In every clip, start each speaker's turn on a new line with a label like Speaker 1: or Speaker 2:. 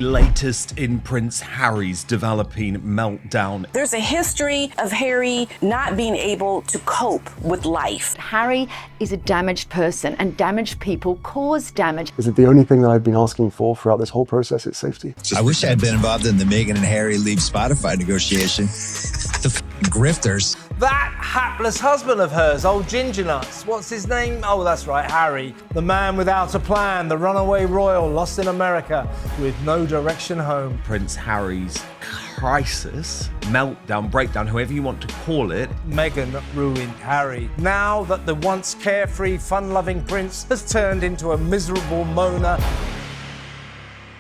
Speaker 1: Latest in Prince Harry's developing meltdown.
Speaker 2: There's a history of Harry not being able to cope with life.
Speaker 3: Harry is a damaged person, and damaged people cause damage.
Speaker 4: Is it the only thing that I've been asking for throughout this whole process? It's safety.
Speaker 5: I wish I had been involved in the Meghan and Harry leave Spotify negotiation. The grifters.
Speaker 6: That hapless husband of hers, old Ginger Nuts. What's his name? Oh, that's right, Harry. The man without a plan, the runaway royal lost in America with no direction home.
Speaker 1: Prince Harry's crisis, meltdown, breakdown, however you want to call it.
Speaker 6: Meghan ruined Harry. Now that the once carefree, fun-loving prince has turned into a miserable moaner.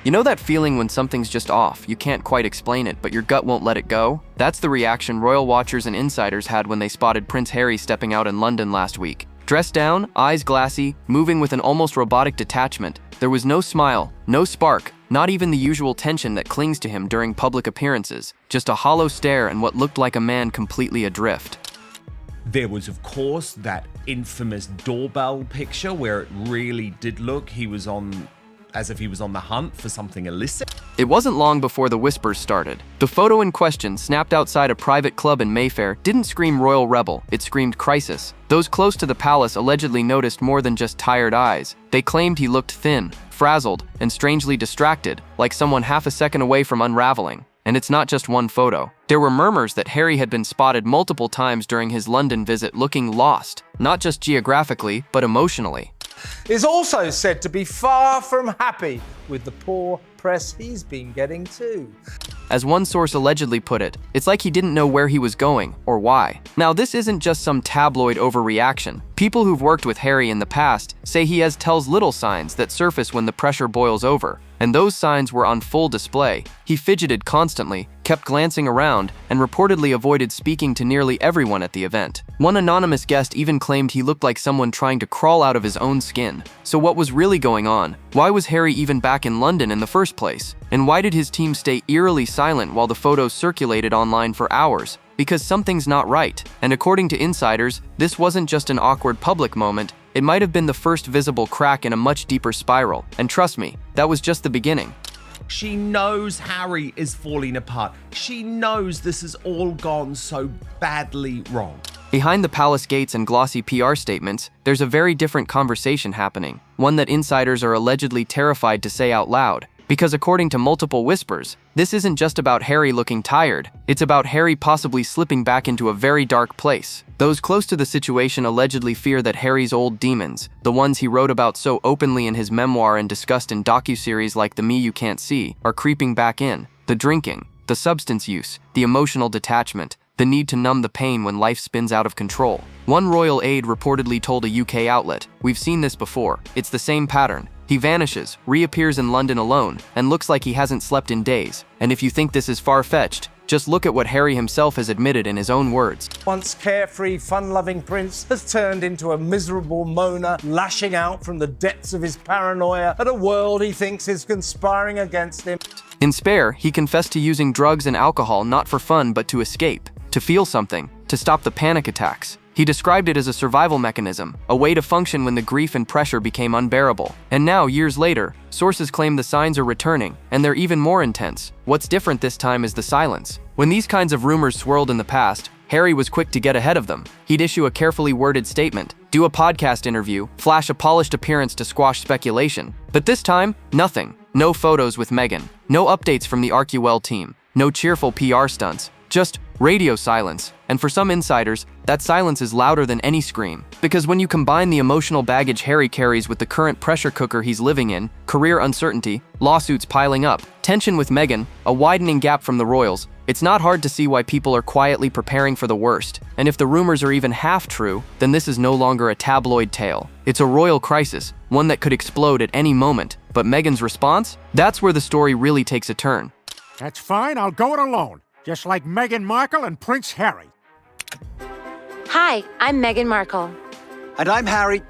Speaker 7: You know that feeling when something's just off, you can't quite explain it, but your gut won't let it go? That's the reaction royal watchers and insiders had when they spotted Prince Harry stepping out in London last week. Dressed down, eyes glassy, moving with an almost robotic detachment, there was no smile, no spark, not even the usual tension that clings to him during public appearances, just a hollow stare and what looked like a man completely adrift.
Speaker 1: There was, of course, that infamous doorbell picture where it really did look as if he was on the hunt for something illicit.
Speaker 7: It wasn't long before the whispers started. The photo in question, snapped outside a private club in Mayfair, didn't scream royal rebel, it screamed crisis. Those close to the palace allegedly noticed more than just tired eyes. They claimed he looked thin, frazzled, and strangely distracted, like someone half a second away from unraveling. And it's not just one photo. There were murmurs that Harry had been spotted multiple times during his London visit looking lost, not just geographically, but emotionally.
Speaker 6: Is also said to be far from happy with the poor press he's been getting too.
Speaker 7: As one source allegedly put it, it's like he didn't know where he was going or why. Now, this isn't just some tabloid overreaction. People who've worked with Harry in the past say he has tells little signs that surface when the pressure boils over, and those signs were on full display. He fidgeted constantly, kept glancing around, and reportedly avoided speaking to nearly everyone at the event. One anonymous guest even claimed he looked like someone trying to crawl out of his own skin. So what was really going on? Why was Harry even back in London in the first place? And why did his team stay eerily silent while the photos circulated online for hours? Because something's not right. And according to insiders, this wasn't just an awkward public moment, it might have been the first visible crack in a much deeper spiral. And trust me, that was just the beginning.
Speaker 1: She knows Harry is falling apart. She knows this has all gone so badly wrong.
Speaker 7: Behind the palace gates and glossy PR statements, there's a very different conversation happening, one that insiders are allegedly terrified to say out loud. Because according to multiple whispers, this isn't just about Harry looking tired, it's about Harry possibly slipping back into a very dark place. Those close to the situation allegedly fear that Harry's old demons, the ones he wrote about so openly in his memoir and discussed in docuseries like The Me You Can't See, are creeping back in. The drinking, the substance use, the emotional detachment, the need to numb the pain when life spins out of control. One royal aide reportedly told a UK outlet, "We've seen this before. It's the same pattern. He vanishes, reappears in London alone, and looks like he hasn't slept in days. And if you think this is far-fetched, just look at what Harry himself has admitted in his own words."
Speaker 6: Once carefree, fun-loving prince has turned into a miserable moaner, lashing out from the depths of his paranoia at a world he thinks is conspiring against him.
Speaker 7: In Spare, he confessed to using drugs and alcohol not for fun but to escape, to feel something, to stop the panic attacks. He described it as a survival mechanism, a way to function when the grief and pressure became unbearable. And now, years later, sources claim the signs are returning, and they're even more intense. What's different this time is the silence. When these kinds of rumors swirled in the past, Harry was quick to get ahead of them. He'd issue a carefully worded statement, do a podcast interview, flash a polished appearance to squash speculation. But this time, nothing. No photos with Meghan, no updates from the ArcuWell team, no cheerful PR stunts. Just radio silence. And for some insiders, that silence is louder than any scream. Because when you combine the emotional baggage Harry carries with the current pressure cooker he's living in, career uncertainty, lawsuits piling up, tension with Meghan, a widening gap from the royals, it's not hard to see why people are quietly preparing for the worst. And if the rumors are even half true, then this is no longer a tabloid tale. It's a royal crisis, one that could explode at any moment. But Meghan's response? That's where the story really takes a turn.
Speaker 8: That's fine, I'll go it alone. Just like Meghan Markle and Prince Harry.
Speaker 9: Hi, I'm Meghan Markle.
Speaker 10: And I'm Harry.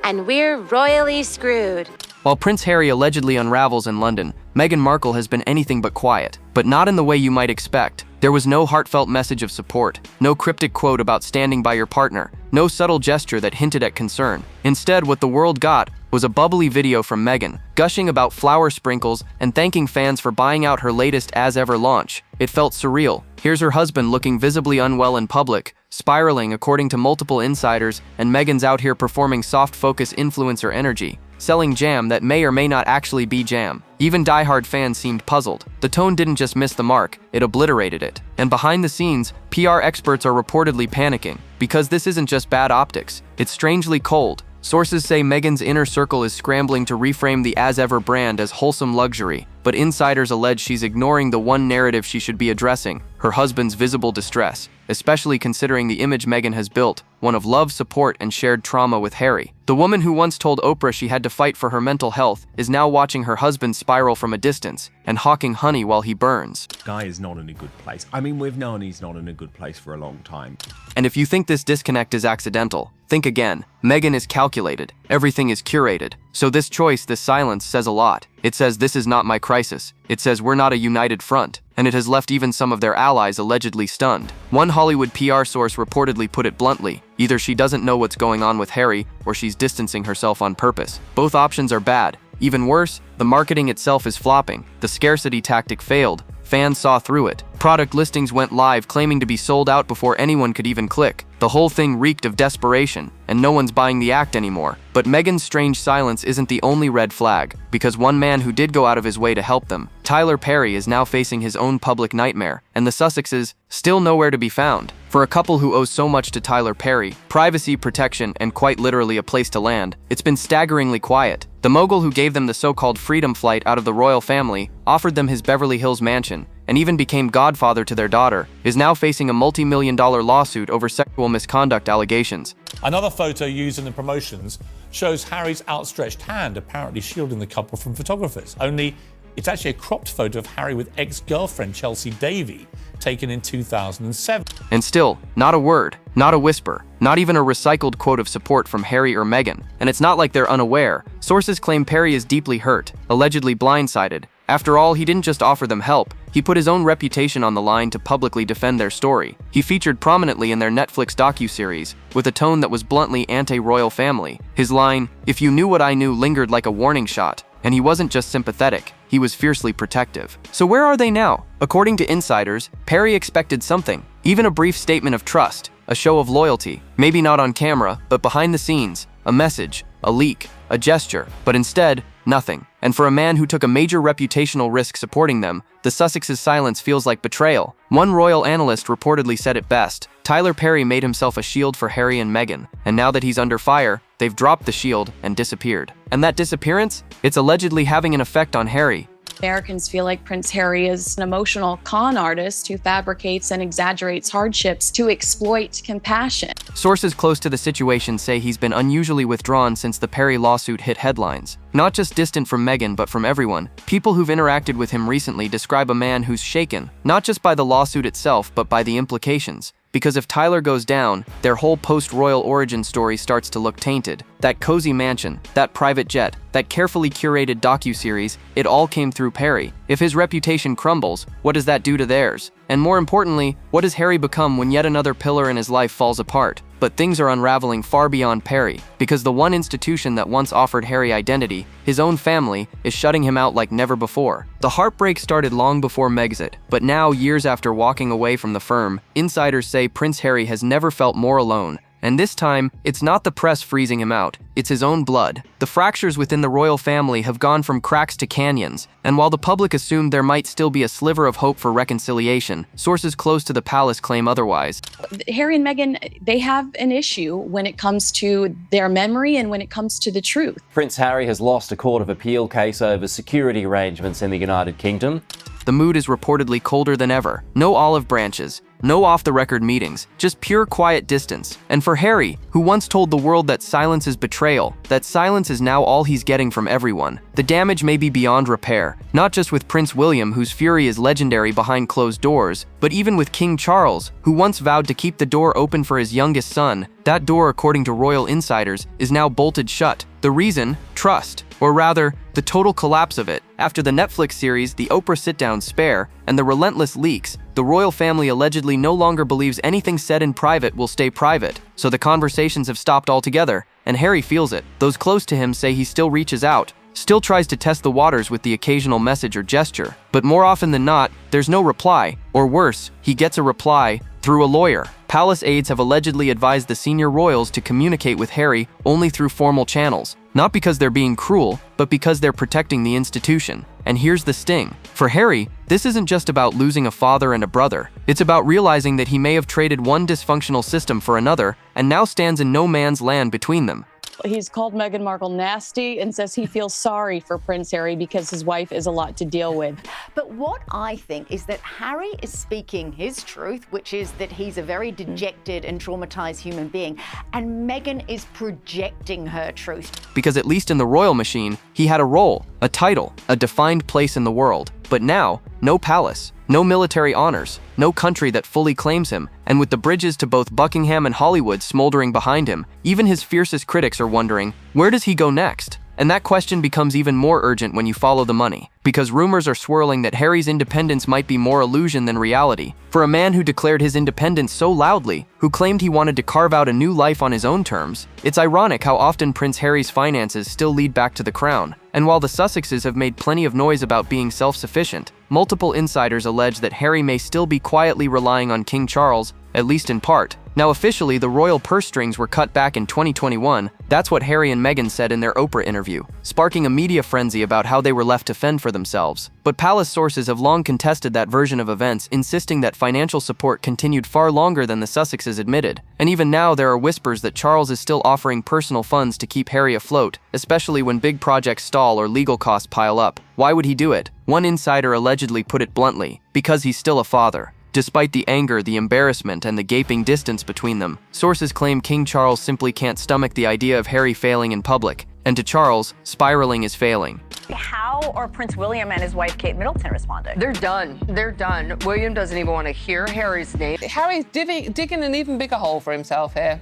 Speaker 9: And we're royally screwed.
Speaker 7: While Prince Harry allegedly unravels in London, Meghan Markle has been anything but quiet. But not in the way you might expect. There was no heartfelt message of support, no cryptic quote about standing by your partner, no subtle gesture that hinted at concern. Instead, what the world got was a bubbly video from Meghan, gushing about flower sprinkles and thanking fans for buying out her latest as-ever launch. It felt surreal. Here's her husband looking visibly unwell in public, spiraling according to multiple insiders, and Meghan's out here performing soft-focus influencer energy, selling jam that may or may not actually be jam. Even diehard fans seemed puzzled. The tone didn't just miss the mark, it obliterated it. And behind the scenes, PR experts are reportedly panicking, because this isn't just bad optics, it's strangely cold. Sources say Meghan's inner circle is scrambling to reframe the as-ever brand as wholesome luxury, but insiders allege she's ignoring the one narrative she should be addressing, her husband's visible distress, especially considering the image Meghan has built, one of love, support, and shared trauma with Harry. The woman who once told Oprah she had to fight for her mental health is now watching her husband spiral from a distance and hawking honey while he burns.
Speaker 1: Guy is not in a good place. I mean, we've known he's not in a good place for a long time.
Speaker 7: And if you think this disconnect is accidental, think again. Meghan is calculated. Everything is curated. So this choice, this silence, says a lot. It says this is not my crisis. It says we're not a united front. And it has left even some of their allies allegedly stunned. One Hollywood PR source reportedly put it bluntly. Either she doesn't know what's going on with Harry, or she's distancing herself on purpose. Both options are bad. Even worse, the marketing itself is flopping. The scarcity tactic failed. Fans saw through it. Product listings went live claiming to be sold out before anyone could even click. The whole thing reeked of desperation, and no one's buying the act anymore. But Meghan's strange silence isn't the only red flag, because one man who did go out of his way to help them, Tyler Perry, is now facing his own public nightmare, and the Sussexes, still nowhere to be found. For a couple who owes so much to Tyler Perry, privacy, protection, and quite literally a place to land, it's been staggeringly quiet. The mogul who gave them the so-called freedom flight out of the royal family, offered them his Beverly Hills mansion, and even became godfather to their daughter, is now facing a multi-million-dollar lawsuit over sexual misconduct allegations.
Speaker 10: Another photo used in the promotions shows Harry's outstretched hand apparently shielding the couple from photographers. Only it's actually a cropped photo of Harry with ex-girlfriend Chelsea Davy, taken in 2007.
Speaker 7: And still, not a word, not a whisper, not even a recycled quote of support from Harry or Meghan. And it's not like they're unaware. Sources claim Perry is deeply hurt, allegedly blindsided. After all, he didn't just offer them help, he put his own reputation on the line to publicly defend their story. He featured prominently in their Netflix docuseries, with a tone that was bluntly anti-royal family. His line, "If you knew what I knew," lingered like a warning shot. And he wasn't just sympathetic, he was fiercely protective. So where are they now? According to insiders, Perry expected something, even a brief statement of trust, a show of loyalty, maybe not on camera, but behind the scenes, a message, a leak, a gesture, but instead, nothing. And for a man who took a major reputational risk supporting them, the Sussexes' silence feels like betrayal. One royal analyst reportedly said it best: Tyler Perry made himself a shield for Harry and Meghan, and now that he's under fire, they've dropped the shield and disappeared. And that disappearance? It's allegedly having an effect on Harry.
Speaker 11: Americans feel like Prince Harry is an emotional con artist who fabricates and exaggerates hardships to exploit compassion.
Speaker 7: Sources close to the situation say he's been unusually withdrawn since the Perry lawsuit hit headlines. Not just distant from Meghan, but from everyone. People who've interacted with him recently describe a man who's shaken, not just by the lawsuit itself, but by the implications. Because if Tyler goes down, their whole post-royal origin story starts to look tainted. That cozy mansion, that private jet, that carefully curated docuseries, it all came through Perry. If his reputation crumbles, what does that do to theirs? And more importantly, what does Harry become when yet another pillar in his life falls apart? But things are unraveling far beyond Perry, because the one institution that once offered Harry identity, his own family, is shutting him out like never before. The heartbreak started long before Megxit, but now, years after walking away from the firm, insiders say Prince Harry has never felt more alone. And this time, it's not the press freezing him out, it's his own blood. The fractures within the royal family have gone from cracks to canyons, and while the public assumed there might still be a sliver of hope for reconciliation, sources close to the palace claim otherwise.
Speaker 11: Harry and Meghan, they have an issue when it comes to their memory and when it comes to the truth.
Speaker 12: Prince Harry has lost a Court of Appeal case over security arrangements in the United Kingdom.
Speaker 7: The mood is reportedly colder than ever. No olive branches, no off-the-record meetings, just pure quiet distance. And for Harry, who once told the world that silence is betrayal, that silence is now all he's getting from everyone. The damage may be beyond repair, not just with Prince William, whose fury is legendary behind closed doors, But even with King Charles, who once vowed to keep the door open for his youngest son, that door, according to royal insiders, is now bolted shut. The reason? Trust. Or rather, the total collapse of it. After the Netflix series The Oprah Sit-Down Spare and the relentless leaks, the royal family allegedly no longer believes anything said in private will stay private, so the conversations have stopped altogether, and Harry feels it. Those close to him say he still reaches out, still tries to test the waters with the occasional message or gesture, but more often than not, there's no reply, or worse, he gets a reply through a lawyer. Palace aides have allegedly advised the senior royals to communicate with Harry only through formal channels, not because they're being cruel, but because they're protecting the institution. And here's the sting. For Harry, this isn't just about losing a father and a brother. It's about realizing that he may have traded one dysfunctional system for another and now stands in no man's land between them.
Speaker 11: He's called Meghan Markle nasty and says he feels sorry for Prince Harry because his wife is a lot to deal with.
Speaker 3: But what I think is that Harry is speaking his truth, which is that he's a very dejected and traumatized human being, and Meghan is projecting her truth.
Speaker 7: Because at least in the royal machine, he had a role, a title, a defined place in the world. But now, no palace, no military honors, no country that fully claims him, and with the bridges to both Buckingham and Hollywood smoldering behind him, even his fiercest critics are wondering, where does he go next? And that question becomes even more urgent when you follow the money, because rumors are swirling that Harry's independence might be more illusion than reality. For a man who declared his independence so loudly, who claimed he wanted to carve out a new life on his own terms, it's ironic how often Prince Harry's finances still lead back to the crown. And while the Sussexes have made plenty of noise about being self-sufficient, multiple insiders allege that Harry may still be quietly relying on King Charles, at least in part. Now officially, the royal purse strings were cut back in 2021. That's what Harry and Meghan said in their Oprah interview, sparking a media frenzy about how they were left to fend for themselves. But palace sources have long contested that version of events, insisting that financial support continued far longer than the Sussexes admitted. And even now, there are whispers that Charles is still offering personal funds to keep Harry afloat, especially when big projects stall or legal costs pile up. Why would he do it? One insider allegedly put it bluntly, because he's still a father. Despite the anger, the embarrassment, and the gaping distance between them, sources claim King Charles simply can't stomach the idea of Harry failing in public, and to Charles, spiraling is failing.
Speaker 13: How are Prince William and his wife Kate Middleton responding?
Speaker 14: They're done. They're done. William doesn't even want to hear Harry's name.
Speaker 15: Harry's digging an even bigger hole for himself here.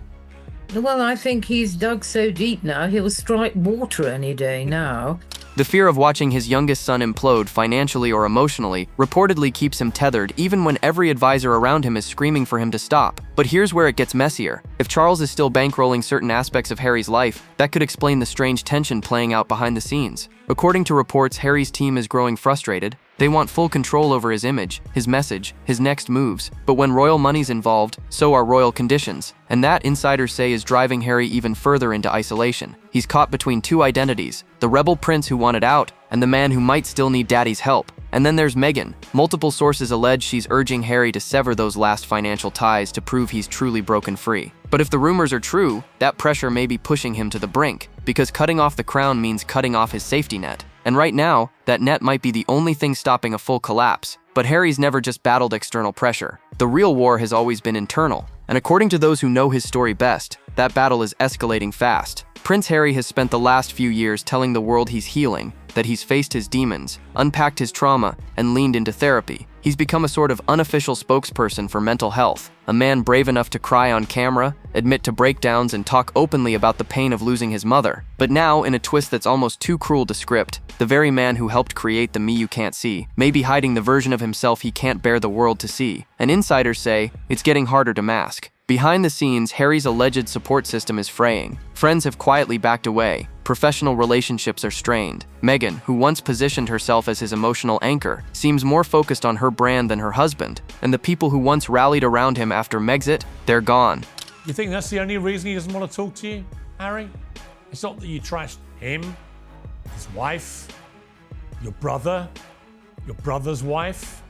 Speaker 16: Well, I think he's dug so deep now, he'll strike water any day now.
Speaker 7: The fear of watching his youngest son implode financially or emotionally reportedly keeps him tethered even when every advisor around him is screaming for him to stop. But here's where it gets messier. If Charles is still bankrolling certain aspects of Harry's life, that could explain the strange tension playing out behind the scenes. According to reports, Harry's team is growing frustrated. They want full control over his image, his message, his next moves. But when royal money's involved, so are royal conditions. And that, insiders say, is driving Harry even further into isolation. He's caught between two identities, the rebel prince who wanted out, and the man who might still need daddy's help. And then there's Meghan. Multiple sources allege she's urging Harry to sever those last financial ties to prove he's truly broken free. But if the rumors are true, that pressure may be pushing him to the brink, because cutting off the crown means cutting off his safety net. And right now, that net might be the only thing stopping a full collapse. But Harry's never just battled external pressure. The real war has always been internal. And according to those who know his story best, that battle is escalating fast. Prince Harry has spent the last few years telling the world he's healing, that he's faced his demons, unpacked his trauma, and leaned into therapy. He's become a sort of unofficial spokesperson for mental health, a man brave enough to cry on camera, admit to breakdowns, and talk openly about the pain of losing his mother. But now, in a twist that's almost too cruel to script, the very man who helped create the me you can't see may be hiding the version of himself he can't bear the world to see. And insiders say it's getting harder to mask. Behind the scenes, Harry's alleged support system is fraying. Friends have quietly backed away. Professional relationships are strained. Meghan, who once positioned herself as his emotional anchor, seems more focused on her brand than her husband. And the people who once rallied around him after Megxit, they're gone.
Speaker 10: You think that's the only reason he doesn't want to talk to you, Harry? It's not that you trashed him, his wife, your brother, your brother's wife,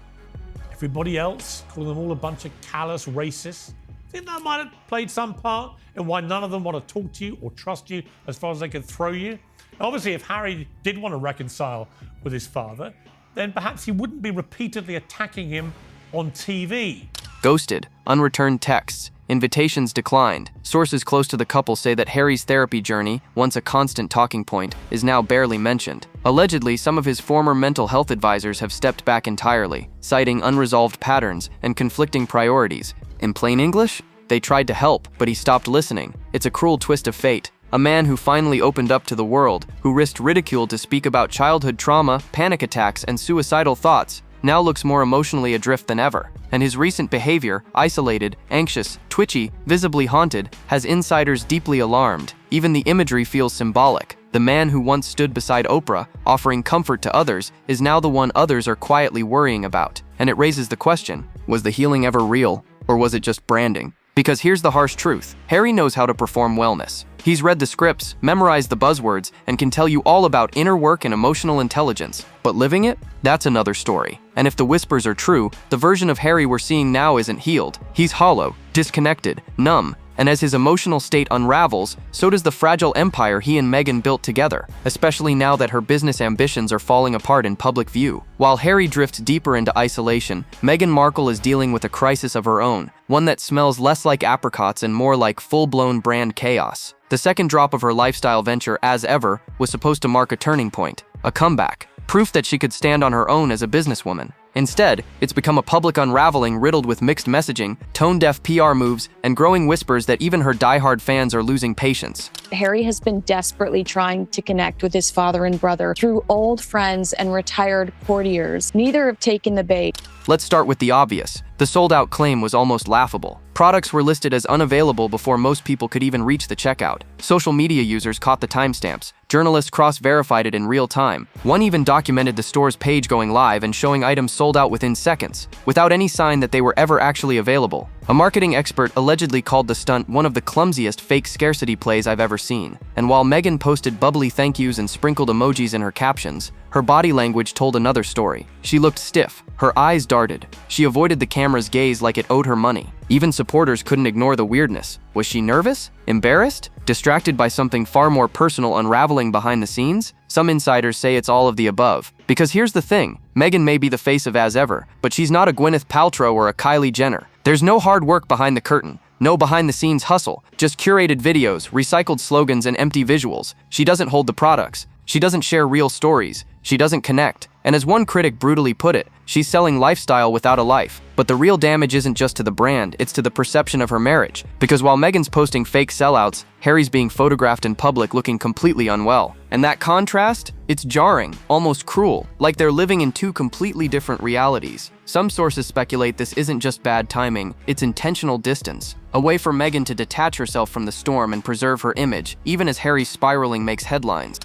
Speaker 10: everybody else, calling them all a bunch of callous racists. Think that might have played some part in why none of them want to talk to you or trust you as far as they could throw you? Obviously, if Harry did want to reconcile with his father, then perhaps he wouldn't be repeatedly attacking him on TV.
Speaker 7: Ghosted, unreturned texts, invitations declined. Sources close to the couple say that Harry's therapy journey, once a constant talking point, is now barely mentioned. Allegedly, some of his former mental health advisors have stepped back entirely, citing unresolved patterns and conflicting priorities. In plain English, they tried to help, but he stopped listening. It's a cruel twist of fate. A man who finally opened up to the world, who risked ridicule to speak about childhood trauma, panic attacks, and suicidal thoughts, now looks more emotionally adrift than ever. And his recent behavior, isolated, anxious, twitchy, visibly haunted, has insiders deeply alarmed. Even the imagery feels symbolic. The man who once stood beside Oprah, offering comfort to others, is now the one others are quietly worrying about. And it raises the question, was the healing ever real, or was it just branding? Because here's the harsh truth. Harry knows how to perform wellness. He's read the scripts, memorized the buzzwords, and can tell you all about inner work and emotional intelligence. But living it? That's another story. And if the whispers are true, the version of Harry we're seeing now isn't healed. He's hollow, disconnected, numb. And as his emotional state unravels, so does the fragile empire he and Meghan built together, especially now that her business ambitions are falling apart in public view. While Harry drifts deeper into isolation, Meghan Markle is dealing with a crisis of her own, one that smells less like apricots and more like full-blown brand chaos. The second drop of her lifestyle venture, As Ever, was supposed to mark a turning point, a comeback, proof that she could stand on her own as a businesswoman. Instead, it's become a public unraveling riddled with mixed messaging, tone-deaf PR moves, and growing whispers that even her diehard fans are losing patience.
Speaker 11: Harry has been desperately trying to connect with his father and brother through old friends and retired courtiers. Neither have taken the bait.
Speaker 7: Let's start with the obvious. The sold-out claim was almost laughable. Products were listed as unavailable before most people could even reach the checkout. Social media users caught the timestamps. Journalists cross-verified it in real time. One even documented the store's page going live and showing items sold out within seconds, without any sign that they were ever actually available. A marketing expert allegedly called the stunt one of the clumsiest fake scarcity plays I've ever seen. And while Meghan posted bubbly thank yous and sprinkled emojis in her captions, her body language told another story. She looked stiff. Her eyes darted. She avoided the camera's gaze like it owed her money. Even supporters couldn't ignore the weirdness. Was she nervous? Embarrassed? Distracted by something far more personal unraveling behind the scenes? Some insiders say it's all of the above. Because here's the thing, Meghan may be the face of As Ever, but she's not a Gwyneth Paltrow or a Kylie Jenner. There's no hard work behind the curtain. No behind-the-scenes hustle. Just curated videos, recycled slogans, and empty visuals. She doesn't hold the products. She doesn't share real stories. She doesn't connect. And as one critic brutally put it, she's selling lifestyle without a life. But the real damage isn't just to the brand, it's to the perception of her marriage. Because while Meghan's posting fake sellouts, Harry's being photographed in public looking completely unwell. And that contrast? It's jarring, almost cruel, like they're living in two completely different realities. Some sources speculate this isn't just bad timing, it's intentional distance. A way for Meghan to detach herself from the storm and preserve her image, even as Harry's spiraling makes headlines.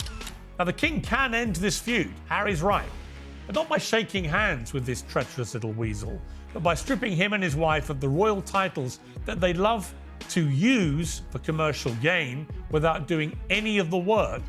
Speaker 10: Now, the king can end this feud, Harry's right. But not by shaking hands with this treacherous little weasel, but by stripping him and his wife of the royal titles that they love to use for commercial gain without doing any of the work.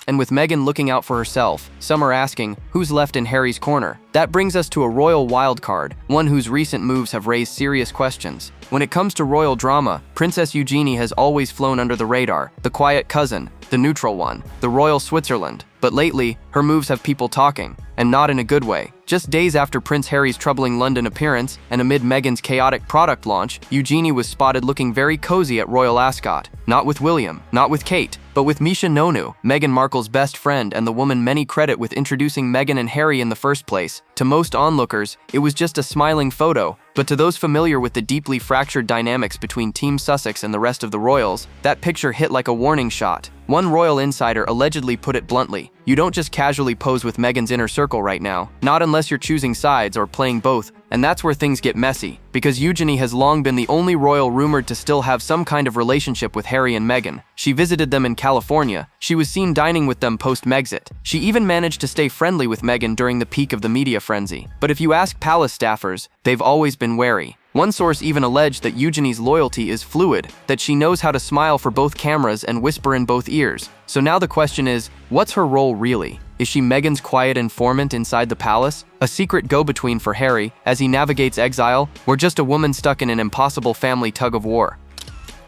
Speaker 7: And with Meghan looking out for herself, some are asking, who's left in Harry's corner? That brings us to a royal wildcard, one whose recent moves have raised serious questions. When it comes to royal drama, Princess Eugenie has always flown under the radar, the quiet cousin, the neutral one, the royal Switzerland. But lately, her moves have people talking, and not in a good way. Just days after Prince Harry's troubling London appearance, and amid Meghan's chaotic product launch, Eugenie was spotted looking very cozy at Royal Ascot. Not with William, not with Kate, but with Misha Nonu, Meghan Markle's best friend and the woman many credit with introducing Meghan and Harry in the first place. To most onlookers, it was just a smiling photo, but to those familiar with the deeply fractured dynamics between Team Sussex and the rest of the royals, that picture hit like a warning shot. One royal insider allegedly put it bluntly, you don't just casually pose with Meghan's inner circle right now, not unless you're choosing sides or playing both. And that's where things get messy, because Eugenie has long been the only royal rumored to still have some kind of relationship with Harry and Meghan. She visited them in California. She was seen dining with them post-Megxit. She even managed to stay friendly with Meghan during the peak of the media frenzy. But if you ask palace staffers, they've always been wary. One source even alleged that Eugenie's loyalty is fluid, that she knows how to smile for both cameras and whisper in both ears. So now the question is, what's her role really? Is she Meghan's quiet informant inside the palace? A secret go-between for Harry as he navigates exile? Or just a woman stuck in an impossible family tug-of-war?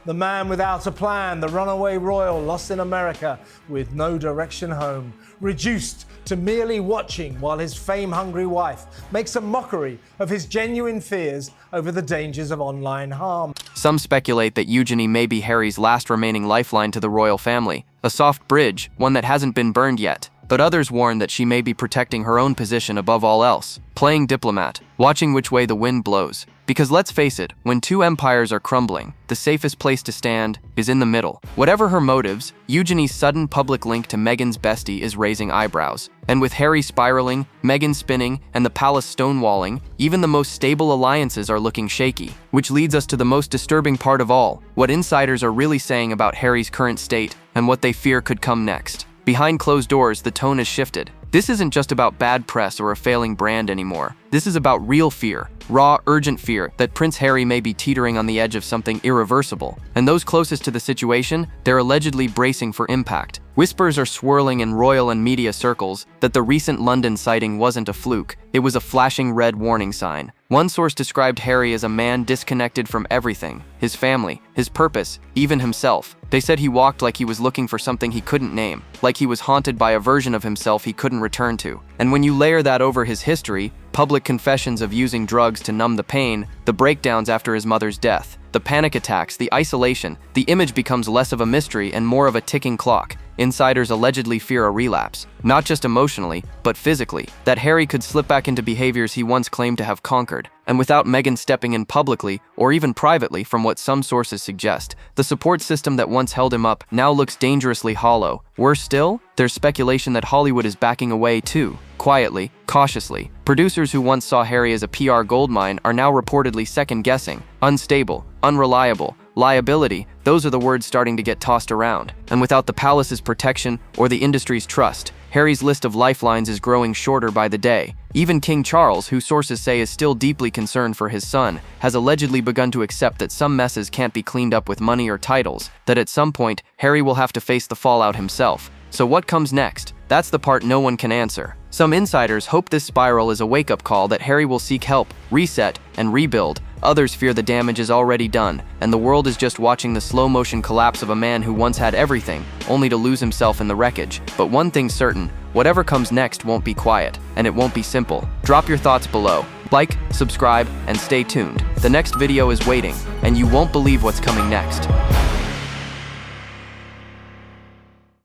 Speaker 6: The man without a plan, the runaway royal lost in America with no direction home, reduced to merely watching while his fame-hungry wife makes a mockery of his genuine fears over the dangers of online harm.
Speaker 7: Some speculate that Eugenie may be Harry's last remaining lifeline to the royal family, a soft bridge, one that hasn't been burned yet. But others warn that she may be protecting her own position above all else, playing diplomat, watching which way the wind blows. Because let's face it, when two empires are crumbling, the safest place to stand is in the middle. Whatever her motives, Eugenie's sudden public link to Meghan's bestie is raising eyebrows. And with Harry spiraling, Meghan spinning, and the palace stonewalling, even the most stable alliances are looking shaky. Which leads us to the most disturbing part of all, what insiders are really saying about Harry's current state and what they fear could come next. Behind closed doors, the tone has shifted. This isn't just about bad press or a failing brand anymore. This is about real fear, raw, urgent fear that Prince Harry may be teetering on the edge of something irreversible. And those closest to the situation, they're allegedly bracing for impact. Whispers are swirling in royal and media circles that the recent London sighting wasn't a fluke. It was a flashing red warning sign. One source described Harry as a man disconnected from everything, his family, his purpose, even himself. They said he walked like he was looking for something he couldn't name, like he was haunted by a version of himself he couldn't return to. And when you layer that over his history, public confessions of using drugs to numb the pain, the breakdowns after his mother's death, the panic attacks, the isolation, the image becomes less of a mystery and more of a ticking clock. Insiders allegedly fear a relapse, not just emotionally, but physically, that Harry could slip back into behaviors he once claimed to have conquered. And without Meghan stepping in publicly, or even privately from what some sources suggest, the support system that once held him up now looks dangerously hollow. Worse still, there's speculation that Hollywood is backing away too. Quietly, cautiously. Producers who once saw Harry as a PR goldmine are now reportedly second-guessing. Unstable, unreliable, liability, those are the words starting to get tossed around. And without the palace's protection or the industry's trust, Harry's list of lifelines is growing shorter by the day. Even King Charles, who sources say is still deeply concerned for his son, has allegedly begun to accept that some messes can't be cleaned up with money or titles, that at some point, Harry will have to face the fallout himself. So what comes next? That's the part no one can answer. Some insiders hope this spiral is a wake-up call that Harry will seek help, reset, and rebuild. Others fear the damage is already done, and the world is just watching the slow-motion collapse of a man who once had everything, only to lose himself in the wreckage. But one thing's certain, whatever comes next won't be quiet, and it won't be simple. Drop your thoughts below. Like, subscribe, and stay tuned. The next video is waiting, and you won't believe what's coming next.